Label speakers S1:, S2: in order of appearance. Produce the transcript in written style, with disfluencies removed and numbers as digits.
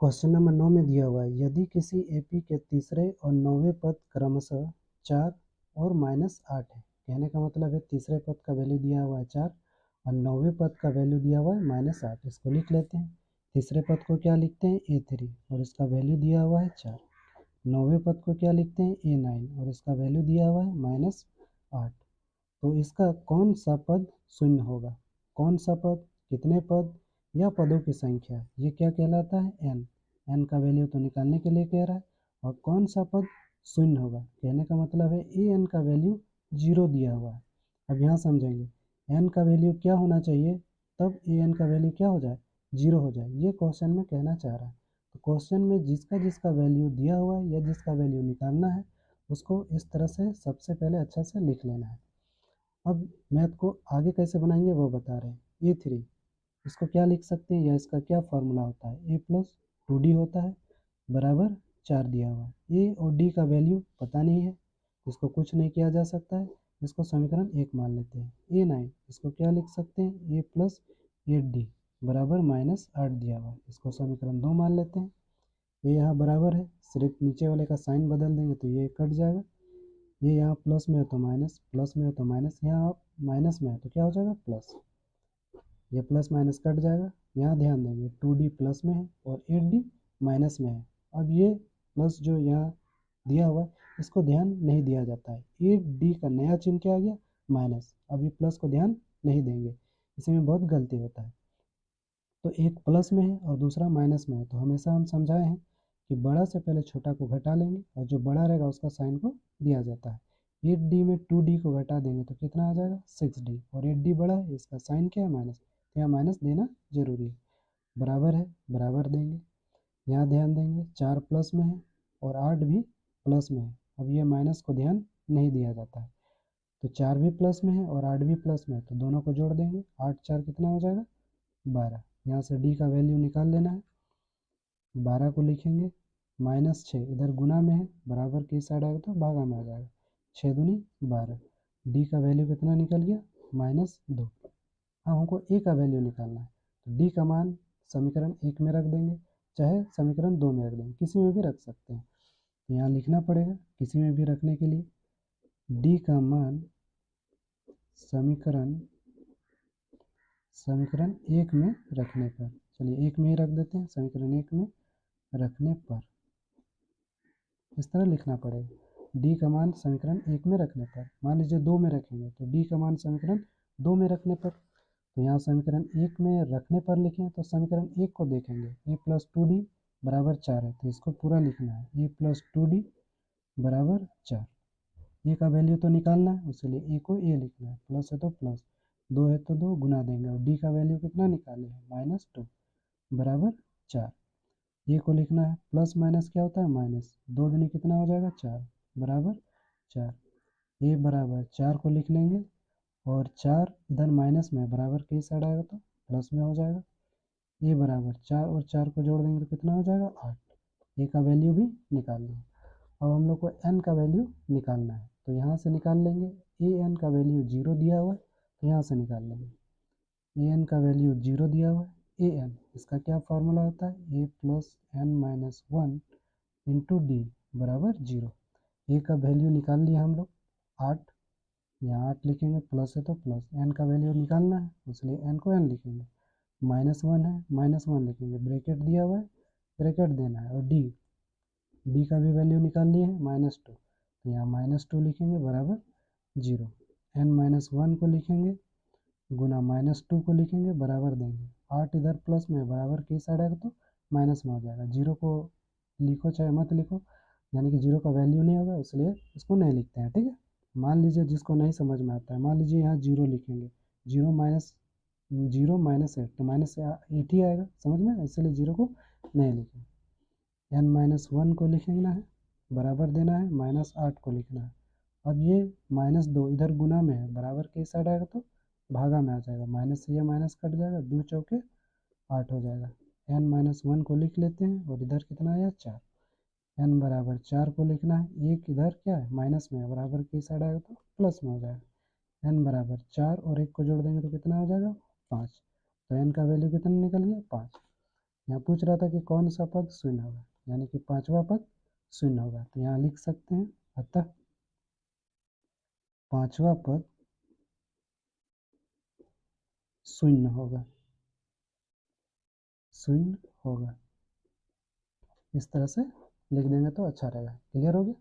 S1: Question number 9 में दिया हुआ है, यदि किसी एपी के तीसरे और 9वें पद क्रमशः 4 और -8 है। कहने का मतलब है तीसरे पद का वैल्यू दिया हुआ है 4 और 9वें पद का वैल्यू दिया हुआ है -8। इसको लिख लेते हैं। तीसरे पद को क्या लिखते हैं A3 और इसका वैल्यू दिया हुआ है 4। 9वें पद को क्या लिखते हैं A9 और इसका वैल्यू दिया हुआ है -8। तो इसका कौन सा पद शून्य होगा? कौन सा पद, कितने पद या पदों की संख्या, ये क्या कहलाता है n। n का वैल्यू तो निकालने के लिए कह रहा है। और कौन सा पद शून्य होगा, कहने का मतलब है an का वैल्यू 0 दिया हुआ है। अब यहाँ समझेंगे n का वैल्यू क्या होना चाहिए, तब an का वैल्यू क्या हो जाए, 0 हो जाए। ये क्वेश्चन में कहना चाह रहा है। तो क्वेश्चन में जिसका जिसका वैल्यू दिया हुआ है या जिसका वैल्यू निकालना है उसको इस तरह से सबसे पहले अच्छा से लिख लेना है। अब मैथ को आगे कैसे बनाएंगे वो बता रहे हैं। A3 इसको क्या लिख सकते हैं या इसका क्या फार्मूला होता है, a+2d होता है बराबर 4 दिया हुआ है। ए और डी का वैल्यू पता नहीं है, इसको कुछ नहीं किया जा सकता है, इसको समीकरण 1 मान लेते हैं। A9 इसको क्या लिख सकते हैं, a+8d बराबर -8 दिया हुआ है, इसको समीकरण 2 मान लेते हैं। ये यहाँ बराबर है, सिर्फ नीचे वाले का साइन बदल देंगे तो ये कट जाएगा। ये यहाँ प्लस में है तो माइनस, प्लस में है तो माइनस, यहाँ माइनस में है तो क्या हो जाएगा प्लस। ये प्लस माइनस कट जाएगा। यहाँ ध्यान देंगे 2d प्लस में है और 8d माइनस में है। अब ये प्लस जो यहाँ दिया हुआ है इसको ध्यान नहीं दिया जाता है। 8d का नया चिन्ह क्या आ गया, माइनस। अब ये प्लस को ध्यान नहीं देंगे, इसमें बहुत गलती होता है। तो एक प्लस में है और दूसरा माइनस में है, तो हमेशा हम समझाए हैं कि बड़ा से पहले छोटा को घटा लेंगे और जो बड़ा रहेगा उसका साइन को दिया जाता है। 8d में 2d को घटा देंगे तो कितना आ जाएगा 6d, और 8d बड़ा है, इसका साइन क्या है माइनस, तो यहाँ माइनस देना जरूरी है। बराबर है, बराबर देंगे। यहाँ ध्यान देंगे 4 प्लस में है और 8 भी प्लस में है। अब ये माइनस को ध्यान नहीं दिया जाता है, तो 4 भी प्लस में है और 8 भी प्लस में है, तो दोनों को जोड़ देंगे। 8 4 कितना हो जाएगा 12। यहाँ से d का वैल्यू निकाल लेना है। 12 को लिखेंगे, -6 इधर गुना में है, बराबर की साइड आएगा तो भागा में आ जाएगा। 6 दूनी 12। d का वैल्यू कितना निकल गया, -2। हाँ, हमको a का वैल्यू निकालना है, तो d का मान समीकरण 1 में रख देंगे, चाहे समीकरण 2 में रख देंगे, किसी में भी रख सकते हैं। तो यहाँ लिखना पड़ेगा किसी में भी रखने के लिए d का मान समीकरण 1 में रखने पर, चलिए 1 में ही रख देते हैं, समीकरण 1 में रखने पर इस तरह लिखना पड़ेगा। d का मान समीकरण 1 में रखने पर, मान लीजिए 2 में रखेंगे तो d का मान समीकरण 2 में रखने पर, तो यहाँ समीकरण 1 में रखने पर लिखें तो समीकरण 1 को देखेंगे, a+2d बराबर 4 है, तो इसको पूरा लिखना है, a+2d बराबर 4। ए का वैल्यू तो निकालना है, इसलिए ए को ए लिखना है, प्लस है तो प्लस, 2 है तो 2 गुना देंगे, और डी का वैल्यू कितना निकाले हैं, -2 बराबर 4। ए को लिखना है, प्लस माइनस क्या होता है माइनस, 2 दूनी कितना हो जाएगा 4 बराबर 4। ए बराबर 4 को लिख लेंगे और 4 इधर माइनस में बराबर की साइड आएगा तो प्लस में हो जाएगा। ए बराबर 4 और 4 को जोड़ देंगे तो कितना हो जाएगा 8। ए का वैल्यू भी निकाल लिया। अब हम लोग को n का वैल्यू निकालना है, तो यहाँ से निकाल लेंगे। an का वैल्यू 0 दिया हुआ है, तो यहाँ से निकाल लेंगे। an का वैल्यू 0 दिया हुआ है, an इसका क्या फार्मूला होता है, a+n-1 इंटू डी बराबर 0। ए का वैल्यू निकाल लिया हम लोग 8, यहाँ 8 लिखेंगे, प्लस है तो प्लस, n का वैल्यू निकालना है इसलिए n को n लिखेंगे। -1 है, -1 लिखेंगे, ब्रैकेट दिया हुआ है, ब्रैकेट देना है, और डी का भी वैल्यू निकाल लिए हैं -2, तो यहाँ -2 लिखेंगे बराबर 0। n-1 को लिखेंगे गुना -2 को लिखेंगे बराबर देंगे, 8 इधर प्लस में बराबर की साइड आएगा तो माइनस में हो जाएगा। 0 को लिखो चाहे मत लिखो, यानी कि 0 का वैल्यू नहीं होगा, इसलिए इसको नहीं लिखते हैं, ठीक है। मान लीजिए जिसको नहीं समझ में आता है, मान लीजिए यहाँ 0 लिखेंगे, 0 -8 तो -8 ही आएगा समझ में, इसलिए 0 को नहीं लिखें। n-1 को लिखना है, बराबर देना है, -8 को लिखना है। अब ये -2 इधर गुना में है, बराबर के साइड आएगा तो भागा में आ जाएगा, माइनस से ये माइनस कट जाएगा, 2 चौके 8 हो जाएगा। n-1 को लिख लेते हैं और इधर कितना आया 4, n बराबर 4 को लिखना है, एक इधर क्या है माइनस में है, बराबर के साइड आएगा तो प्लस में हो जाएगा। n बराबर 4 और 1 को जोड़ देंगे तो कितना हो जाएगा 5, तो n का वैल्यू कितना निकल गया 5। यहाँ पूछ रहा था कि कौन सा पद शून्य होगा, यानी कि पांचवा पद शून्य होगा, तो यहाँ लिख सकते हैं अतः पांचवा पद शून्य होगा, शून्य होगा। इस तरह से लिख देंगे तो अच्छा रहेगा। क्लियर हो गया।